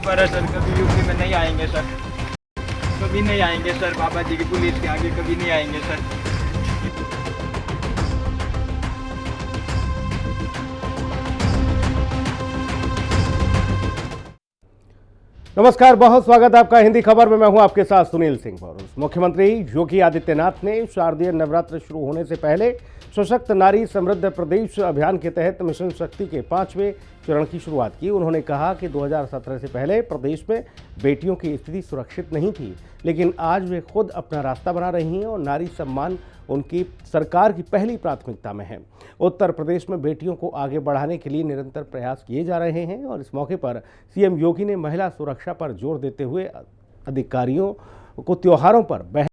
दोबारा सर कभी यूपी में नहीं आएंगे सर, कभी नहीं आएंगे सर। बाबा जी की पुलिस के आगे कभी नहीं आएंगे सर। नमस्कार, बहुत स्वागत है आपका हिंदी खबर में। मैं हूं आपके साथ सुनील सिंह बौरुस। मुख्यमंत्री योगी आदित्यनाथ ने शारदीय नवरात्र शुरू होने से पहले सशक्त नारी समृद्ध प्रदेश अभियान के तहत मिशन शक्ति के 5वें चरण की शुरुआत की। उन्होंने कहा कि 2017 से पहले प्रदेश में बेटियों की स्थिति सुरक्षित नहीं थी, लेकिन आज वे खुद अपना रास्ता बना रही हैं और नारी सम्मान उनकी सरकार की पहली प्राथमिकता में है। उत्तर प्रदेश में बेटियों को आगे बढ़ाने के लिए निरंतर प्रयास किए जा रहे हैं और इस मौके पर सीएम योगी ने महिला सुरक्षा पर जोर देते हुए अधिकारियों को त्योहारों पर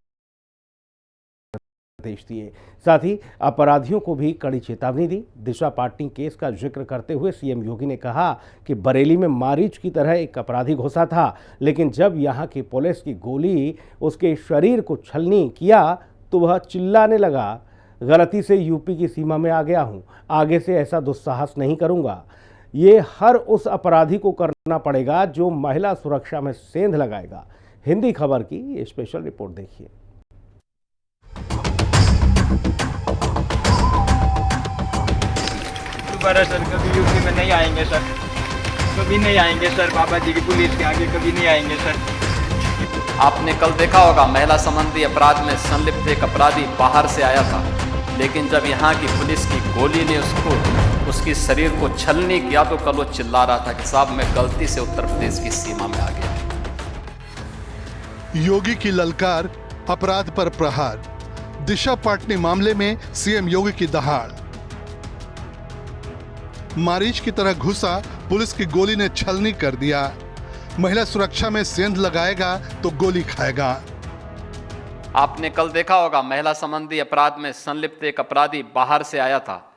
निर्देश दिए। साथ ही अपराधियों को भी कड़ी चेतावनी दी। दिशा पाटनी केस का जिक्र करते हुए सीएम योगी ने कहा कि बरेली में मारीच की तरह एक अपराधी घुसा था, लेकिन जब यहां की पुलिस की गोली उसके शरीर को छलनी किया तो वह चिल्लाने लगा, गलती से यूपी की सीमा में आ गया हूं, आगे से ऐसा दुस्साहस नहीं करूंगा। ये हर उस अपराधी को करना पड़ेगा जो महिला सुरक्षा में सेंध लगाएगा। हिंदी खबर की ये स्पेशल रिपोर्ट देखिए। दोबारा सर कभी यूपी में नहीं आएंगे सर, कभी नहीं आएंगे सर। बाबा जी की पुलिस के आगे कभी नहीं आएंगे सर। आपने कल देखा होगा, महिला संबंधी अपराध में संलिप्त एक अपराधी बाहर से आया था, लेकिन जब यहाँ की पुलिस की गोली ने उसकी शरीर को छलनी किया तो कल वो चिल्ला रहा था कि साहब मैं गलती से उत्तर प्रदेश की सीमा में आ गया। योगी की ललकार, अपराध पर प्रहार। दिशा पाटनी मामले में सीएम योगी की दहाड़। मारीच की तरह घुसा, पुलिस की गोली ने छलनी कर दिया। महिला सुरक्षा में सेंध लगाएगा तो गोली खाएगा। आपने कल देखा होगा, महिला संबंधी अपराध में संलिप्त एक अपराधी बाहर से आया था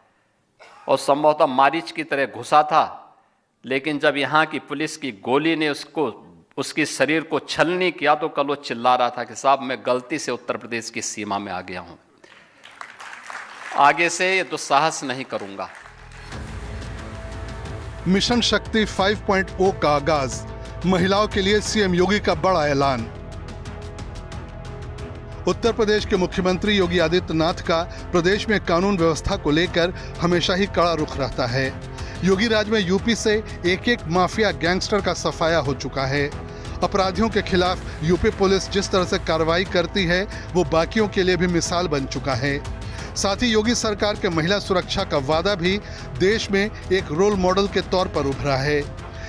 और संभवतः मारीच की तरह घुसा था, लेकिन जब यहाँ की पुलिस की गोली ने उसकी शरीर को छलनी किया तो कल वो चिल्ला रहा था कि साहब मैं गलती से उत्तर प्रदेश की सीमा में आ गया हूं, आगे से ये दुस्साहस नहीं करूंगा। मिशन शक्ति 5.0 का आगाज, महिलाओं के लिए सीएम योगी का बड़ा ऐलान। उत्तर प्रदेश के मुख्यमंत्री योगी आदित्यनाथ का प्रदेश में कानून व्यवस्था को लेकर हमेशा ही कड़ा रुख रहता है। योगी राज में यूपी से एक एक माफिया गैंगस्टर का सफाया हो चुका है। अपराधियों के खिलाफ यूपी पुलिस जिस तरह से कार्रवाई करती है वो बाकियों के लिए भी मिसाल बन चुका है। साथ ही योगी सरकार के महिला सुरक्षा का वादा भी देश में एक रोल मॉडल के तौर पर उभरा है।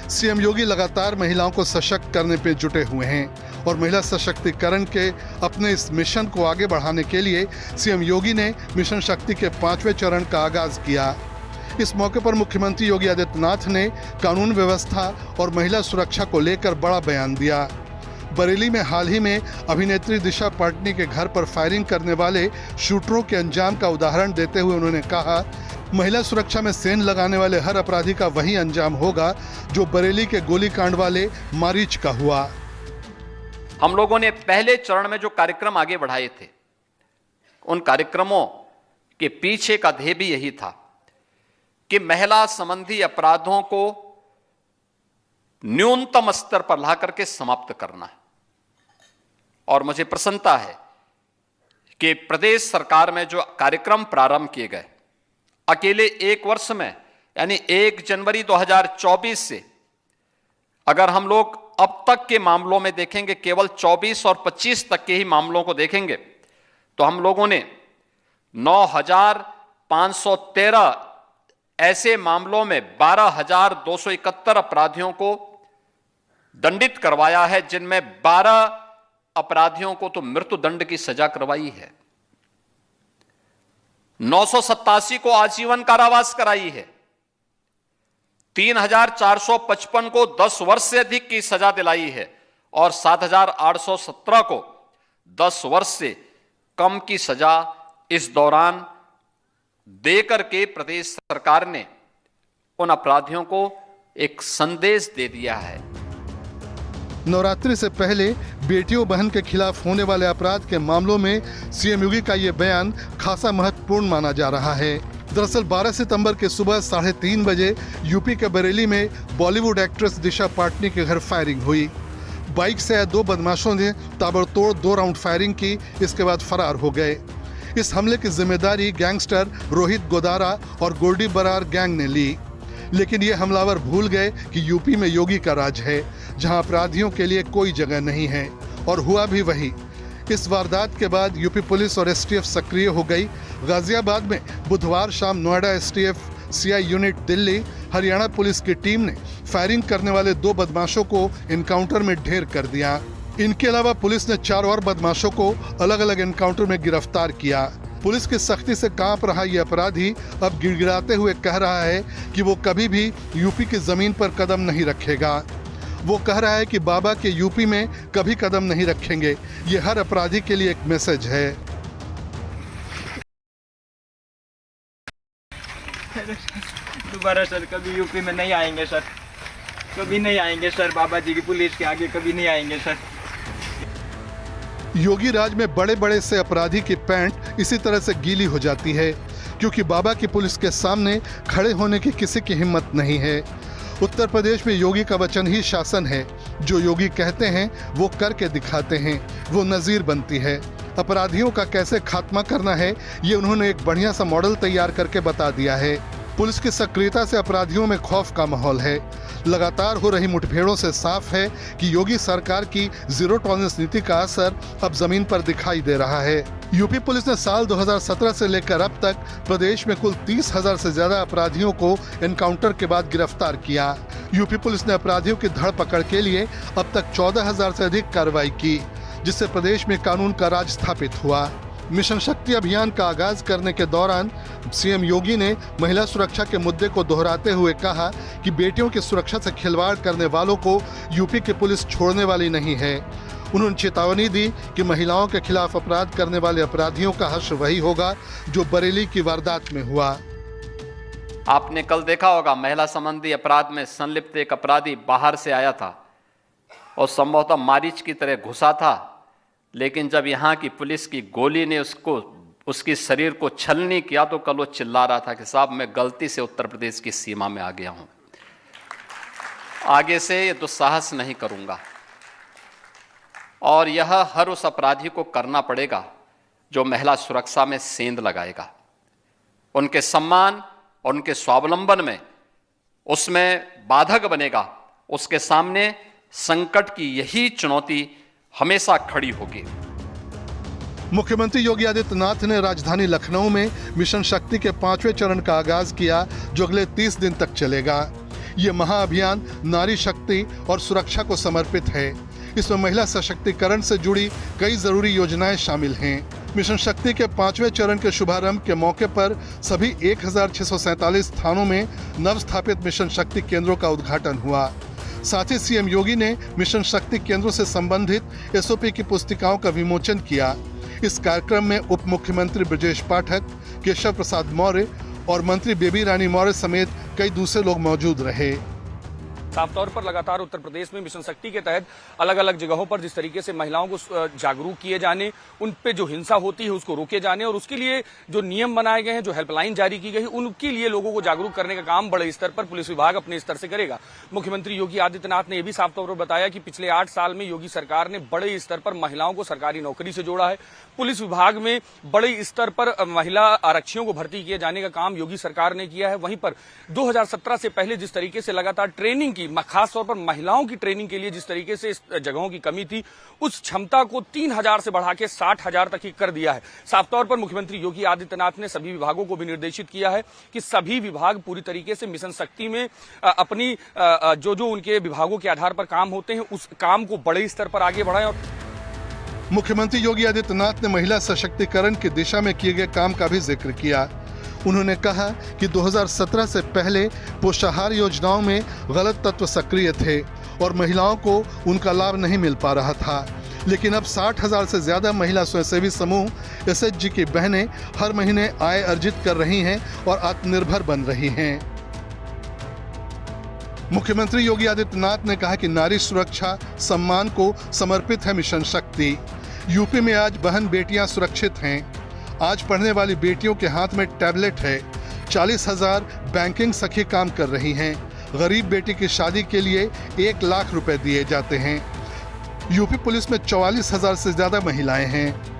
सीएम योगी लगातार महिलाओं को सशक्त करने पे जुटे हुए हैं और महिला सशक्तिकरण के अपने इस मिशन को आगे बढ़ाने के लिए सीएम योगी ने मिशन शक्ति के 5वें चरण का आगाज किया। इस मौके पर मुख्यमंत्री योगी आदित्यनाथ ने कानून व्यवस्था और महिला सुरक्षा को लेकर बड़ा बयान दिया। बरेली में हाल ही में अभिनेत्री दिशा पाटनी के घर पर फायरिंग करने वाले शूटरों के अंजाम का उदाहरण देते हुए उन्होंने कहा, महिला सुरक्षा में सेंध लगाने वाले हर अपराधी का वही अंजाम होगा जो बरेली के गोलीकांड वाले मारीच का हुआ। हम लोगों ने पहले चरण में जो कार्यक्रम आगे बढ़ाए थे, उन कार्यक्रमों के पीछे का ध्येय भी यही था कि महिला संबंधी अपराधों को न्यूनतम स्तर पर ला करके समाप्त करना है। और मुझे प्रसन्नता है कि प्रदेश सरकार में जो कार्यक्रम प्रारंभ किए गए, अकेले एक वर्ष में यानी 1 जनवरी 2024 से अगर हम लोग अब तक के मामलों में देखेंगे, केवल 24 और 25 तक के ही मामलों को देखेंगे, तो हम लोगों ने 9,513 ऐसे मामलों में 12,271 अपराधियों को दंडित करवाया है, जिनमें 12 अपराधियों को तो मृत्यु दंड की सजा करवाई है, 987 को आजीवन कारावास कराई है, 3,455 को 10 वर्ष से अधिक की सजा दिलाई है और 7,817 को 10 वर्ष से कम की सजा इस दौरान देकर के प्रदेश सरकार ने उन अपराधियों को एक संदेश दे दिया है। नवरात्रि से पहले बेटियों बहन के खिलाफ होने वाले अपराध के मामलों में सीएम योगी का ये बयान खासा महत्वपूर्ण माना जा रहा है। दरअसल 12 सितंबर के सुबह 3:30 बजे यूपी के बरेली में बॉलीवुड एक्ट्रेस दिशा पाटनी के घर फायरिंग हुई। बाइक से आए 2 बदमाशों ने ताबड़तोड़ 2 राउंड फायरिंग की, इसके बाद फरार हो गए। इस हमले की जिम्मेदारी गैंगस्टर रोहित गोदारा और गोल्डी बरार गैंग ने ली, लेकिन ये हमलावर भूल गए कि यूपी में योगी का राज है, जहां अपराधियों के लिए कोई जगह नहीं है, और हुआ भी वही। इस वारदात के बाद यूपी पुलिस और एसटीएफ सक्रिय हो गई। गाजियाबाद में बुधवार शाम Noida STF, CI unit Delhi, Haryana police की टीम ने फायरिंग करने वाले 2 बदमाशों को एनकाउंटर में ढेर कर दिया। इनके अलावा पुलिस ने 4 और बदमाशों को अलग अलग एनकाउंटर में गिरफ्तार किया। पुलिस की सख्ती से कांप रहा ये अपराधी अब गिड़गिड़ाते हुए कह रहा है कि वो कभी भी यूपी की जमीन पर कदम नहीं रखेगा। वो कह रहा है कि बाबा के यूपी में कभी कदम नहीं रखेंगे। ये हर अपराधी के लिए एक मैसेज है। दोबारा सर कभी यूपी में नहीं आएंगे सर, कभी नहीं आएंगे सर। बाबा जी की पुलिस के आगे कभी नहीं आएंगे सर। योगी राज में बड़े बड़े से अपराधी की पैंट इसी तरह से गीली हो जाती है, क्योंकि बाबा की पुलिस के सामने खड़े होने की किसी की हिम्मत नहीं है। उत्तर प्रदेश में योगी का वचन ही शासन है। जो योगी कहते हैं वो करके दिखाते हैं, वो नजीर बनती है। अपराधियों का कैसे खात्मा करना है, ये उन्होंने एक बढ़िया सा मॉडल तैयार करके बता दिया है। पुलिस की सक्रियता से अपराधियों में खौफ का माहौल है। लगातार हो रही मुठभेड़ों से साफ है कि योगी सरकार की जीरो टॉलरेंस नीति का असर अब जमीन पर दिखाई दे रहा है। यूपी पुलिस ने साल 2017 से लेकर अब तक प्रदेश में कुल 30,000 से ज्यादा अपराधियों को एनकाउंटर के बाद गिरफ्तार किया। यूपी पुलिस ने अपराधियों की धर पकड़ के लिए अब तक 14,000 से अधिक कार्रवाई की, जिससे प्रदेश में कानून का राज स्थापित हुआ। मिशन शक्ति अभियान का आगाज करने के दौरान सीएम योगी ने महिला सुरक्षा के मुद्दे को दोहराते हुए कहा कि बेटियों की सुरक्षा से खिलवाड़ करने वालों को यूपी की पुलिस छोड़ने वाली नहीं है। उन्होंने चेतावनी दी कि महिलाओं के खिलाफ अपराध करने वाले अपराधियों का हश्र वही होगा जो बरेली की वारदात में हुआ। आपने कल देखा होगा, महिला संबंधी अपराध में संलिप्त एक अपराधी बाहर से आया था और संभवतः मारीच की तरह घुसा था, लेकिन जब यहाँ की पुलिस की गोली ने उसकी शरीर को छलनी किया तो कल वो चिल्ला रहा था कि साहब मैं गलती से उत्तर प्रदेश की सीमा में आ गया हूं, आगे से ये दुस्साहस नहीं करूंगा। और यह हर उस अपराधी को करना पड़ेगा जो महिला सुरक्षा में सेंध लगाएगा, उनके सम्मान और उनके स्वावलंबन में उसमें बाधक बनेगा। उसके सामने संकट की यही चुनौती हमेशा खड़ी होगी। मुख्यमंत्री योगी आदित्यनाथ ने राजधानी लखनऊ में मिशन शक्ति के 5वें चरण का आगाज किया, जो अगले 30 दिन तक चलेगा। ये महाअभियान नारी शक्ति और सुरक्षा को समर्पित है। इसमें महिला सशक्तिकरण से जुड़ी कई जरूरी योजनाएं शामिल हैं। मिशन शक्ति के 5वें चरण के शुभारंभ के मौके पर सभी 1647 थानों में नव स्थापित मिशन शक्ति केंद्रों का उद्घाटन हुआ। साथ ही सीएम योगी ने मिशन शक्ति केंद्रों से संबंधित एसओपी की पुस्तिकाओं का विमोचन किया। इस कार्यक्रम में उप मुख्यमंत्री ब्रजेश पाठक, केशव प्रसाद मौर्य और मंत्री बेबी रानी मौर्य समेत कई दूसरे लोग मौजूद रहे। साफ तौर पर लगातार उत्तर प्रदेश में मिशन शक्ति के तहत अलग अलग जगहों पर जिस तरीके से महिलाओं को जागरूक किए जाने, उन पे जो हिंसा होती है उसको रोके जाने और उसके लिए जो नियम बनाए गए हैं, जो हेल्पलाइन जारी की गई, उनके लिए लोगों को जागरूक करने का काम बड़े स्तर पर पुलिस विभाग अपने स्तर से करेगा। मुख्यमंत्री योगी आदित्यनाथ ने यह भी साफ तौर पर बताया कि पिछले 8 साल में योगी सरकार ने बड़े स्तर पर महिलाओं को सरकारी नौकरी से जोड़ा है। पुलिस विभाग में बड़े स्तर पर महिला आरक्षियों को भर्ती किए जाने का काम योगी सरकार ने किया है। वहीं पर 2017 से पहले जिस तरीके से लगातार ट्रेनिंग की, खास तौर पर महिलाओं की ट्रेनिंग के लिए जिस तरीके से इस जगहों की कमी थी, उस क्षमता को 3,000 से बढ़ा के 60,000 तक ही कर दिया है। साफ तौर पर मुख्यमंत्री योगी आदित्यनाथ ने सभी विभागों को भी निर्देशित किया है कि सभी विभाग पूरी तरीके से मिशन शक्ति में अपनी जो उनके विभागों के आधार पर काम होते हैं उस काम को बड़े स्तर पर आगे बढ़ाएं। और मुख्यमंत्री योगी आदित्यनाथ ने महिला सशक्तिकरण की दिशा में किए गए काम का भी जिक्र किया। उन्होंने कहा कि 2017 से पहले पोषाहार योजनाओं में गलत तत्व सक्रिय थे और महिलाओं को उनका लाभ नहीं मिल पा रहा था, लेकिन अब 60,000 से ज्यादा महिला स्वयंसेवी समूह एसएचजी की बहनें हर महीने आय अर्जित कर रही हैं और आत्मनिर्भर बन रही हैं। मुख्यमंत्री योगी आदित्यनाथ ने कहा कि नारी सुरक्षा सम्मान को समर्पित है मिशन शक्ति। यूपी में आज बहन बेटियां सुरक्षित हैं। आज पढ़ने वाली बेटियों के हाथ में टैबलेट है। 40,000 बैंकिंग सखी काम कर रही हैं। गरीब बेटी की शादी के लिए 1 लाख रुपए दिए जाते हैं। यूपी पुलिस में 44,000 से ज्यादा महिलाएं हैं।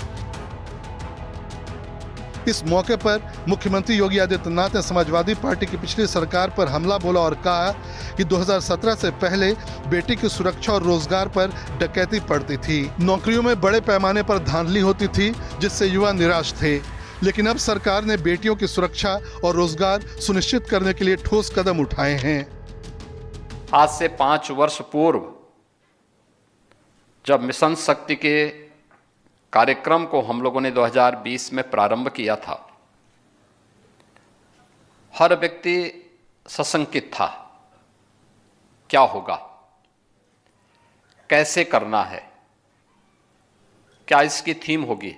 इस मौके पर मुख्यमंत्री योगी आदित्यनाथ ने समाजवादी पार्टी की पिछली सरकार पर हमला बोला और कहा कि 2017 से पहले बेटी की सुरक्षा और रोजगार पर डकैती पड़ती थी। नौकरियों में बड़े पैमाने पर धांधली होती थी, जिससे युवा निराश थे। लेकिन अब सरकार ने बेटियों की सुरक्षा और रोजगार सुनिश्चित करने के लिए ठोस कदम उठाए हैं। आज से 5 वर्ष पूर्व जब मिशन शक्ति के कार्यक्रम को हम लोगों ने 2020 में प्रारंभ किया था, हर व्यक्ति सशंकित था। क्या होगा, कैसे करना है, क्या इसकी थीम होगी।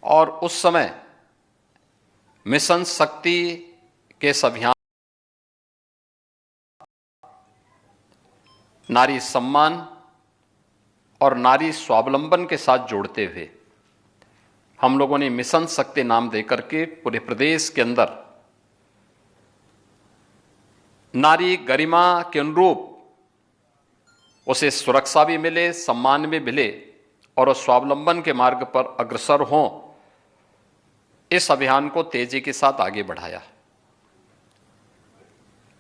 और उस समय मिशन शक्ति के इस अभियान नारी सम्मान और नारी स्वावलंबन के साथ जोड़ते हुए हम लोगों ने मिशन शक्ति नाम देकर के पूरे प्रदेश के अंदर नारी गरिमा के अनुरूप उसे सुरक्षा भी मिले, सम्मान भी मिले और वो स्वावलंबन के मार्ग पर अग्रसर हों, इस अभियान को तेजी के साथ आगे बढ़ाया।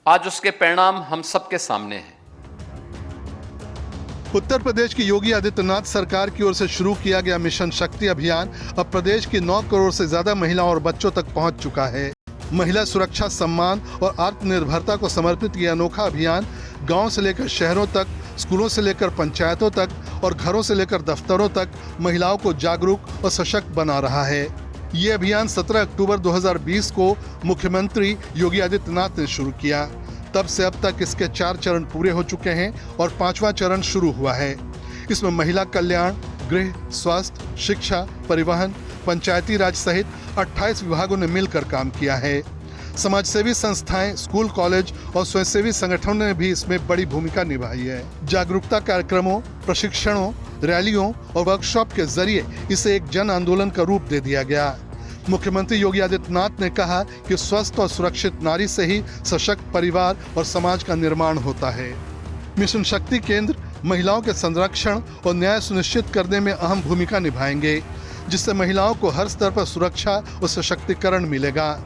आज उसके परिणाम हम सबके सामने हैं। उत्तर प्रदेश की योगी आदित्यनाथ सरकार की ओर से शुरू किया गया मिशन शक्ति अभियान अब प्रदेश की 9 करोड़ से ज्यादा महिलाओं और बच्चों तक पहुंच चुका है। महिला सुरक्षा, सम्मान और आत्मनिर्भरता को समर्पित ये अनोखा अभियान गांव से लेकर शहरों तक, स्कूलों से लेकर पंचायतों तक और घरों से लेकर दफ्तरों तक महिलाओं को जागरूक और सशक्त बना रहा है। ये अभियान 17 अक्टूबर 2020 को मुख्यमंत्री योगी आदित्यनाथ ने शुरू किया। तब से अब तक इसके 4 चरण पूरे हो चुके हैं और 5वां चरण शुरू हुआ है। इसमें महिला कल्याण, गृह, स्वास्थ्य, शिक्षा, परिवहन, पंचायती राज सहित 28 विभागों ने मिलकर काम किया है। समाजसेवी संस्थाएं, स्कूल, कॉलेज और स्वयंसेवी संगठनों ने भी इसमें बड़ी भूमिका निभाई है। जागरूकता कार्यक्रमों, प्रशिक्षणों, रैलियों और वर्कशॉप के जरिए इसे एक जन आंदोलन का रूप दे दिया गया। मुख्यमंत्री योगी आदित्यनाथ ने कहा कि स्वस्थ और सुरक्षित नारी से ही सशक्त परिवार और समाज का निर्माण होता है। मिशन शक्ति केंद्र महिलाओं के संरक्षण और न्याय सुनिश्चित करने में अहम भूमिका निभाएंगे, जिससे महिलाओं को हर स्तर पर सुरक्षा और सशक्तिकरण मिलेगा।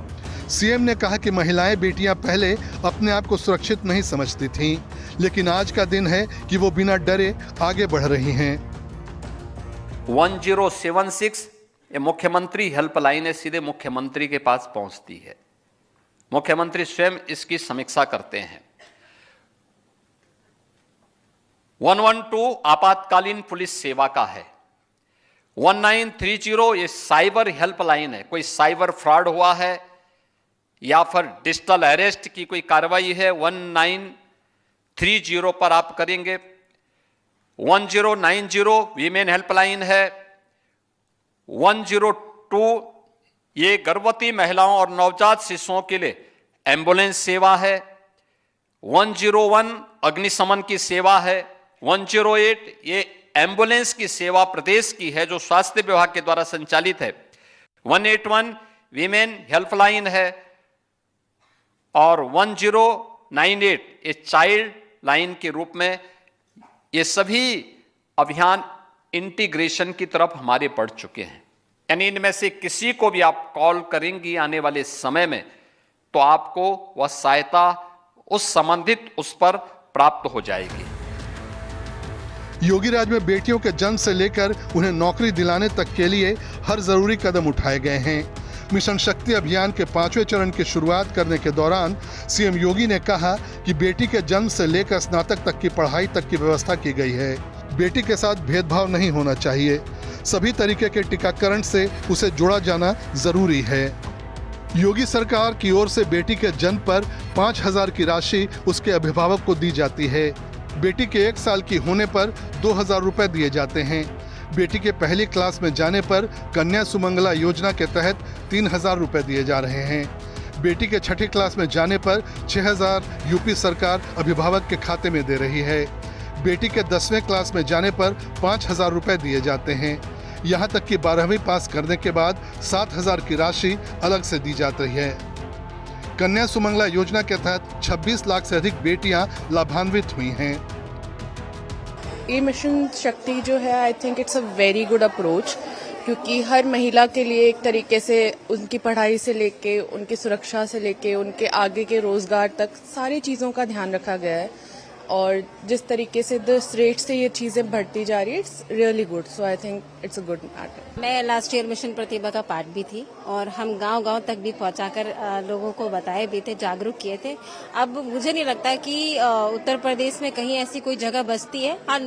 सीएम ने कहा कि महिलाएं, बेटियां पहले अपने आप को सुरक्षित नहीं समझती थीं, लेकिन आज का दिन है कि वो बिना डरे आगे बढ़ रही हैं। 1076 ये मुख्यमंत्री हेल्पलाइन है, सीधे मुख्यमंत्री के पास पहुंचती है। मुख्यमंत्री स्वयं इसकी समीक्षा करते हैं। 112 आपातकालीन पुलिस सेवा का है। 1930 ये साइबर हेल्पलाइन है। कोई साइबर फ्रॉड हुआ है या फिर डिजिटल अरेस्ट की कोई कार्रवाई है, 1930 पर आप करेंगे। 1090 वीमेन हेल्पलाइन है। 102 ये गर्भवती महिलाओं और नवजात शिशुओं के लिए एम्बुलेंस सेवा है। 101 अग्निशमन की सेवा है। 108 ये एम्बुलेंस की सेवा प्रदेश की है जो स्वास्थ्य विभाग के द्वारा संचालित है। 181 वीमेन हेल्पलाइन है और 1098 ये चाइल्ड लाइन के रूप में। ये सभी अभियान इंटीग्रेशन की तरफ हमारे बढ़ चुके हैं। यानी इनमें से किसी को भी आप कॉल करेंगी आने वाले समय में तो आपको वह सहायता उस संबंधित उस पर प्राप्त हो जाएगी। योगी राज में बेटियों के जन्म से लेकर उन्हें नौकरी दिलाने तक के लिए हर जरूरी कदम उठाए गए हैं। मिशन शक्ति अभियान के 5वें चरण की शुरुआत करने के दौरान सीएम योगी ने कहा कि बेटी के जन्म से लेकर स्नातक तक की पढ़ाई तक की व्यवस्था की गई है। बेटी के साथ भेदभाव नहीं होना चाहिए। सभी तरीके के टीकाकरण से उसे जोड़ा जाना जरूरी है। योगी सरकार की ओर से बेटी के जन्म पर 5,000 की राशि उसके अभिभावक को दी जाती है। बेटी के 1 साल की होने पर 2,000 रुपए दिए जाते हैं। बेटी के पहली क्लास में जाने पर कन्या सुमंगला योजना के तहत 3,000 रुपए दिए जा रहे हैं। बेटी के 6ठी क्लास में जाने पर 6,000 यूपी सरकार अभिभावक के खाते में दे रही है। बेटी के 10वें क्लास में जाने पर 5,000 रुपए दिए जाते हैं। यहाँ तक कि 12वीं पास करने के बाद 7,000 की राशि अलग से दी जाती है। कन्या सुमंगला योजना के तहत 26 लाख से अधिक बेटियां लाभान्वित हुई हैं। ये मिशन शक्ति जो है, I think it's a very good approach, क्योंकि हर महिला के लिए एक तरीके से उनकी पढ़ाई से लेके, उनकी सुरक्षा से लेके, उनके आगे के रोजगार तक सारी चीज़ों का ध्यान रखा गया है। और जिस तरीके से जिस रेट से ये चीज़ें बढ़ती जा रही है, it's really good. So I think it's a good matter. मैं लास्ट ईयर मिशन प्रतिभा का पार्ट भी थी और हम गांव-गांव तक भी पहुंचाकर लोगों को बताए भी थे, जागरूक किए थे। अब मुझे नहीं लगता कि उत्तर प्रदेश में कहीं ऐसी कोई जगह बचती है। हाँ,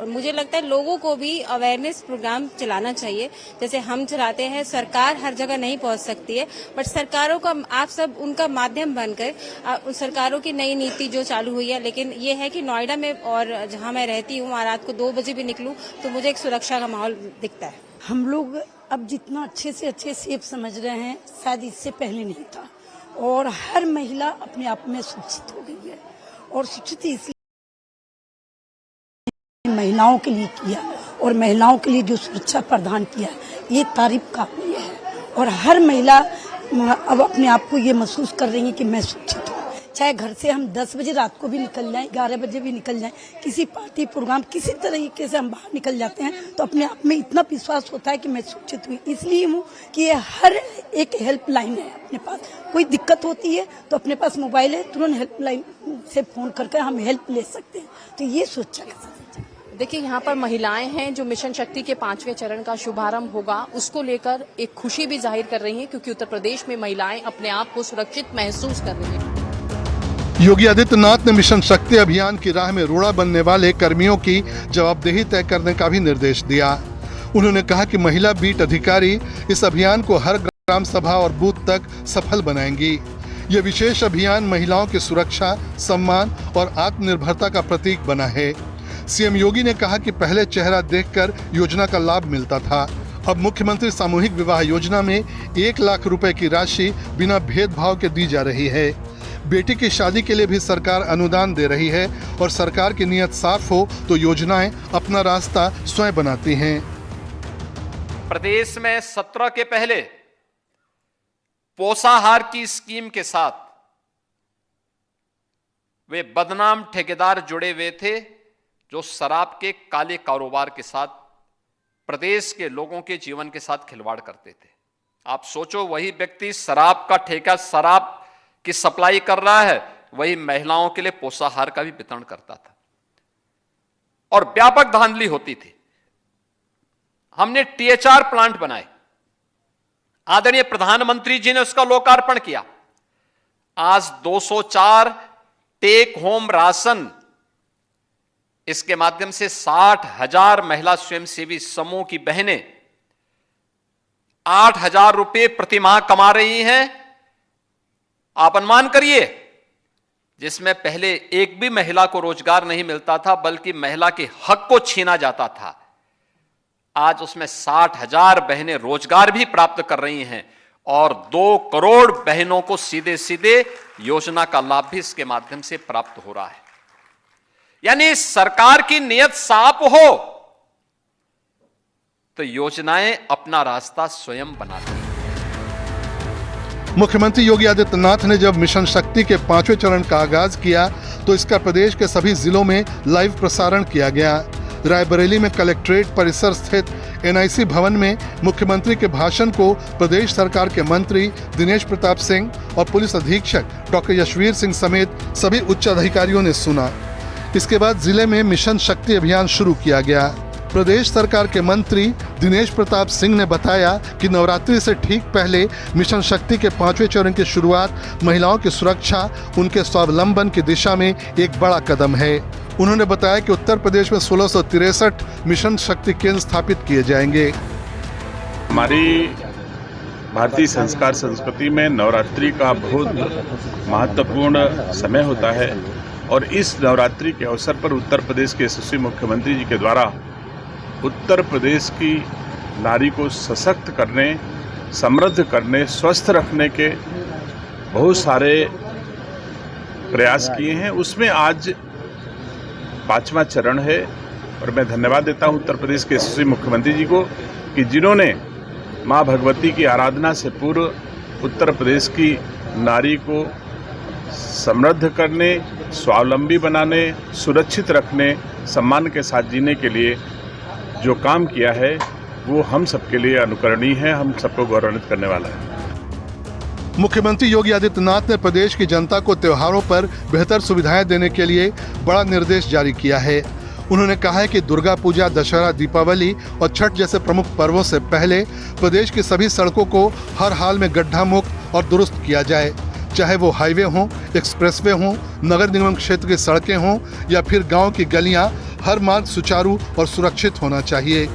मुझे लगता है लोगों को भी अवेयरनेस प्रोग्राम चलाना चाहिए, जैसे हम चलाते हैं। सरकार हर जगह नहीं पहुंच सकती है, बट सरकारों का आप सब उनका माध्यम बनकर सरकारों की नई नीति जो चालू हुई है। लेकिन ये है कि नोएडा में और जहां मैं रहती हूँ, वहाँ रात को 2 बजे भी निकलूं तो मुझे एक सुरक्षा का माहौल दिखता है। हम लोग अब जितना अच्छे से अच्छे सेफ समझ रहे हैं, शायद इससे पहले नहीं था। और हर महिला अपने आप में सुरक्षित हो गई है, और सुरक्षित इसलिए महिलाओं के लिए किया, और महिलाओं के लिए जो सुरक्षा प्रदान किया, ये तारीफ काबिल है। और हर महिला अब अपने आप को ये महसूस कर रही है कि मैं सुरक्षित हूँ। चाहे घर से हम 10 बजे रात को भी निकल जाएं, 11 बजे भी निकल जाएं, किसी पार्टी प्रोग्राम किसी तरीके से हम बाहर निकल जाते हैं, तो अपने आप में इतना विश्वास होता है कि मैं सुरक्षित हुई। इसलिए हूँ कि ये हर एक हेल्पलाइन है अपने पास। कोई दिक्कत होती है तो अपने पास मोबाइल है, तुरंत हेल्पलाइन से फोन करके हम हेल्प ले सकते हैं। तो ये सोचा है। देखिए, यहाँ पर महिलाएं हैं जो मिशन शक्ति के 5वें चरण का शुभारंभ होगा, उसको लेकर एक खुशी भी जाहिर कर रही हैं, क्योंकि उत्तर प्रदेश में महिलाएं अपने आप को सुरक्षित महसूस कर रही हैं। योगी आदित्यनाथ ने मिशन शक्ति अभियान की राह में रोड़ा बनने वाले कर्मियों की जवाबदेही तय करने का भी निर्देश दिया। उन्होंने कहा कि महिला बीट अधिकारी इस अभियान को हर ग्राम सभा और बूथ तक सफल बनाएंगी। ये विशेष अभियान महिलाओं की सुरक्षा, सम्मान और आत्मनिर्भरता का प्रतीक बना है। सीएम योगी ने कहा कि पहले चेहरा देखकर योजना का लाभ मिलता था, अब मुख्यमंत्री सामूहिक विवाह योजना में 1 लाख रुपए की राशि बिना भेदभाव के दी जा रही है। बेटी की शादी के लिए भी सरकार अनुदान दे रही है, और सरकार की नीयत साफ हो तो योजनाएं अपना रास्ता स्वयं बनाती हैं। प्रदेश में 17 के पहले पोषाहार की स्कीम के साथ वे बदनाम ठेकेदार जुड़े हुए थे, जो शराब के काले कारोबार के साथ प्रदेश के लोगों के जीवन के साथ खिलवाड़ करते थे। आप सोचो, वही व्यक्ति शराब का ठेका, शराब की सप्लाई कर रहा है, वही महिलाओं के लिए पोषाहार का भी वितरण करता था, और व्यापक धांधली होती थी। हमने THR प्लांट बनाए, आदरणीय प्रधानमंत्री जी ने उसका लोकार्पण किया। आज 204 टेक होम राशन, इसके माध्यम से 60,000 महिला स्वयंसेवी समूह की बहनें 8,000 रुपए प्रतिमाह कमा रही हैं। आप अनुमान करिए, जिसमें पहले एक भी महिला को रोजगार नहीं मिलता था, बल्कि महिला के हक को छीना जाता था, आज उसमें 60,000 बहनें रोजगार भी प्राप्त कर रही हैं, और 2 करोड़ बहनों को सीधे सीधे योजना का लाभ भी इसके माध्यम से प्राप्त हो रहा है। यानी सरकार की नीयत साफ हो तो योजनाएं अपना रास्ता स्वयं बनाती हैं। मुख्यमंत्री योगी आदित्यनाथ ने जब मिशन शक्ति के 5वें चरण का आगाज किया, तो इसका प्रदेश के सभी जिलों में लाइव प्रसारण किया गया। रायबरेली में कलेक्ट्रेट परिसर स्थित NIC भवन में मुख्यमंत्री के भाषण को प्रदेश सरकार के मंत्री दिनेश प्रताप सिंह और पुलिस अधीक्षक डॉक्टर यशवीर सिंह समेत सभी उच्च अधिकारियों ने सुना। इसके बाद जिले में मिशन शक्ति अभियान शुरू किया गया। प्रदेश सरकार के मंत्री दिनेश प्रताप सिंह ने बताया कि नवरात्रि से ठीक पहले मिशन शक्ति के 5वें चरण की शुरुआत महिलाओं की सुरक्षा, उनके स्वावलंबन की दिशा में एक बड़ा कदम है। उन्होंने बताया कि उत्तर प्रदेश में 1663 मिशन शक्ति केंद्र स्थापित किए जाएंगे। हमारी भारतीय संस्कार संस्कृति में नवरात्रि का बहुत महत्वपूर्ण समय होता है, और इस नवरात्रि के अवसर पर उत्तर प्रदेश के यशस्वी मुख्यमंत्री जी के द्वारा उत्तर प्रदेश की नारी को सशक्त करने, समृद्ध करने, स्वस्थ रखने के बहुत सारे प्रयास किए हैं। उसमें आज 5वां चरण है, और मैं धन्यवाद देता हूं उत्तर प्रदेश के यशस्वी मुख्यमंत्री जी को कि जिन्होंने माँ भगवती की आराधना से पूर्व उत्तर प्रदेश की नारी को समृद्ध करने, स्वावलंबी बनाने, सुरक्षित रखने, सम्मान के साथ जीने के लिए जो काम किया है वो हम सबके लिए अनुकरणीय है, हम सबको गौरवान्वित करने वाला है। मुख्यमंत्री योगी आदित्यनाथ ने प्रदेश की जनता को त्योहारों पर बेहतर सुविधाएं देने के लिए बड़ा निर्देश जारी किया है। उन्होंने कहा है कि दुर्गा पूजा, दशहरा, दीपावली और छठ जैसे प्रमुख पर्वों से पहले प्रदेश की सभी सड़कों को हर हाल में गड्ढा मुक्त और दुरुस्त किया जाए, चाहे वो हाईवे हों, एक्सप्रेसवे हों, नगर निगम क्षेत्र की सड़कें हों या फिर गांव की गलियां, हर मार्ग सुचारू और सुरक्षित होना चाहिए।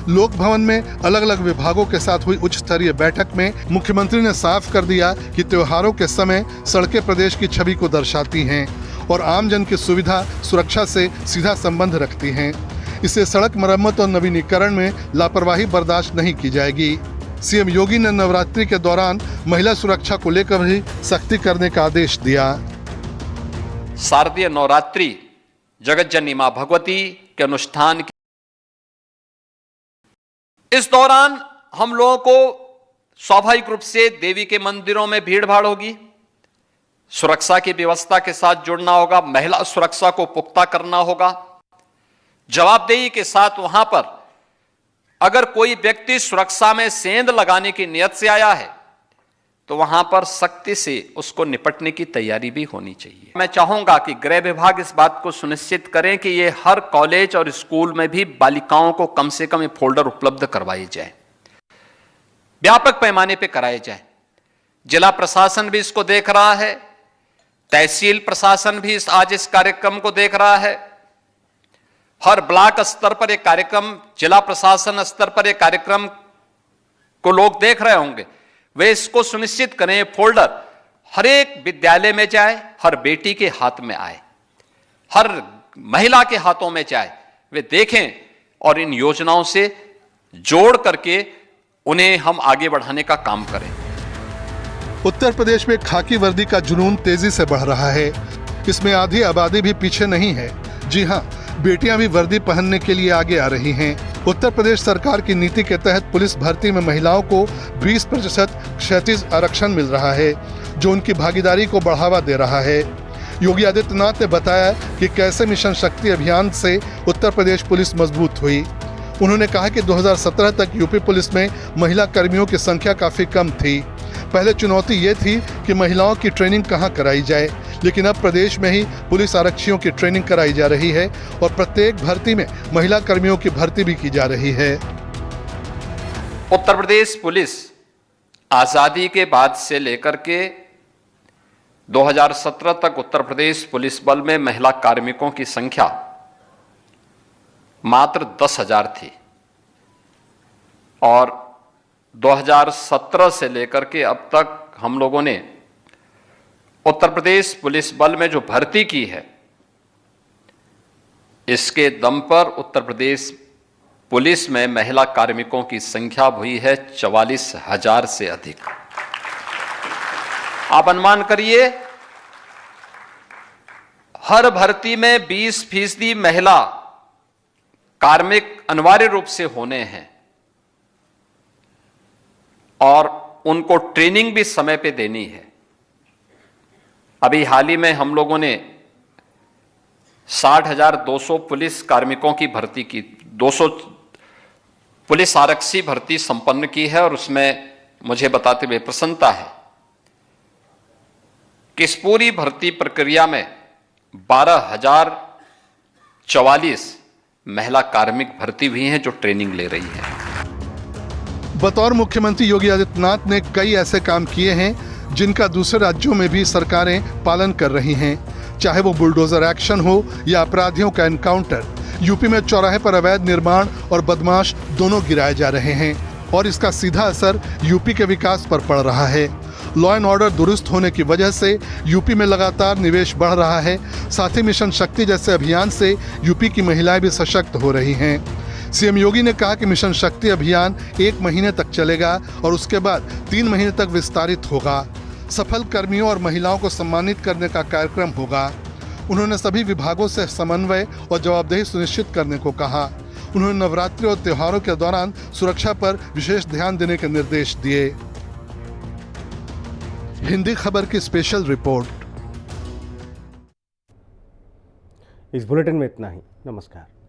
लोक भवन में अलग अलग विभागों के साथ हुई उच्च स्तरीय बैठक में मुख्यमंत्री ने साफ कर दिया कि त्योहारों के समय सड़कें प्रदेश की छवि को दर्शाती हैं और आमजन की सुविधा सुरक्षा से सीधा संबंध रखती हैं। इससे सड़क मरम्मत और नवीनीकरण में लापरवाही बर्दाश्त नहीं की जाएगी। सीएम योगी ने नवरात्रि के दौरान महिला सुरक्षा को लेकर भी सख्ती करने का आदेश दिया। शारदीय नवरात्रि जगत जननी मां भगवती के अनुष्ठान इस दौरान हम लोगों को स्वाभाविक रूप से देवी के मंदिरों में भीड़ भाड़ होगी, सुरक्षा की व्यवस्था के साथ जुड़ना होगा, महिला सुरक्षा को पुख्ता करना होगा। जवाबदेही के साथ वहां पर अगर कोई व्यक्ति सुरक्षा में सेंध लगाने की नियत से आया है तो वहां पर सख्ती से उसको निपटने की तैयारी भी होनी चाहिए। मैं चाहूंगा कि गृह विभाग इस बात को सुनिश्चित करें कि ये हर कॉलेज और स्कूल में भी बालिकाओं को कम से कम ये फोल्डर उपलब्ध करवाए जाए, व्यापक पैमाने पर कराए जाए। जिला प्रशासन भी इसको देख रहा है, तहसील प्रशासन भी आज इस कार्यक्रम को देख रहा है। हर ब्लॉक स्तर पर एक कार्यक्रम, जिला प्रशासन स्तर पर एक कार्यक्रम को लोग देख रहे होंगे। वे इसको सुनिश्चित करें फोल्डर हर एक विद्यालय में जाए, हर बेटी के हाथ में आए, हर महिला के हाथों में जाए, वे देखें और इन योजनाओं से जोड़ करके उन्हें हम आगे बढ़ाने का काम करें। उत्तर प्रदेश में खाकी वर्दी का जुनून तेजी से बढ़ रहा है। इसमें आधी आबादी भी पीछे नहीं है। जी हाँ, बेटियां भी वर्दी पहनने के लिए आगे आ रही हैं। उत्तर प्रदेश सरकार की नीति के तहत पुलिस भर्ती में महिलाओं को 20% क्षैतिज आरक्षण मिल रहा है, जो उनकी भागीदारी को बढ़ावा दे रहा है। योगी आदित्यनाथ ने बताया कि कैसे मिशन शक्ति अभियान से उत्तर प्रदेश पुलिस मजबूत हुई। उन्होंने कहा कि 2017 तक यूपी पुलिस में महिला कर्मियों की संख्या काफी कम थी। पहले चुनौती ये थी कि महिलाओं की ट्रेनिंग कहाँ कराई जाए, लेकिन अब प्रदेश में ही पुलिस आरक्षियों की ट्रेनिंग कराई जा रही है और प्रत्येक भर्ती में महिला कर्मियों की भर्ती भी की जा रही है। उत्तर प्रदेश पुलिस आजादी के बाद से लेकर के 2017 तक उत्तर प्रदेश पुलिस बल में महिला कार्मिकों की संख्या मात्र 10,000 थी और 2017 से लेकर के अब तक हम लोगों ने उत्तर प्रदेश पुलिस बल में जो भर्ती की है, इसके दम पर उत्तर प्रदेश पुलिस में महिला कार्मिकों की संख्या हुई है 44,000 से अधिक। आप अनुमान करिए, हर भर्ती में 20% महिला कार्मिक अनिवार्य रूप से होने हैं और उनको ट्रेनिंग भी समय पे देनी है। अभी हाल ही में हम लोगों ने 60,200 पुलिस कार्मिकों की भर्ती की, 200 पुलिस आरक्षी भर्ती संपन्न की है और उसमें मुझे बताते हुए प्रसन्नता है कि इस पूरी भर्ती प्रक्रिया में 12,044 महिला कार्मिक भर्ती हुई हैं जो ट्रेनिंग ले रही हैं। बतौर मुख्यमंत्री योगी आदित्यनाथ ने कई ऐसे काम किए हैं जिनका दूसरे राज्यों में भी सरकारें पालन कर रही हैं, चाहे वो बुलडोजर एक्शन हो या अपराधियों का एनकाउंटर। यूपी में चौराहे पर अवैध निर्माण और बदमाश दोनों गिराए जा रहे हैं और इसका सीधा असर यूपी के विकास पर पड़ रहा है। लॉ एंड ऑर्डर दुरुस्त होने की वजह से यूपी में लगातार निवेश बढ़ रहा है। साथ ही मिशन शक्ति जैसे अभियान से यूपी की महिलाएं भी सशक्त हो रही हैं। सीएम योगी ने कहा कि मिशन शक्ति अभियान 1 महीने तक चलेगा और उसके बाद 3 महीने तक विस्तारित होगा। सफल कर्मियों और महिलाओं को सम्मानित करने का कार्यक्रम होगा। उन्होंने सभी विभागों से समन्वय और जवाबदेही सुनिश्चित करने को कहा। उन्होंने नवरात्रि और त्योहारों के दौरान सुरक्षा पर विशेष ध्यान देने के निर्देश दिए। हिंदी खबर की स्पेशल रिपोर्ट। इस बुलेटिन में इतना ही। नमस्कार।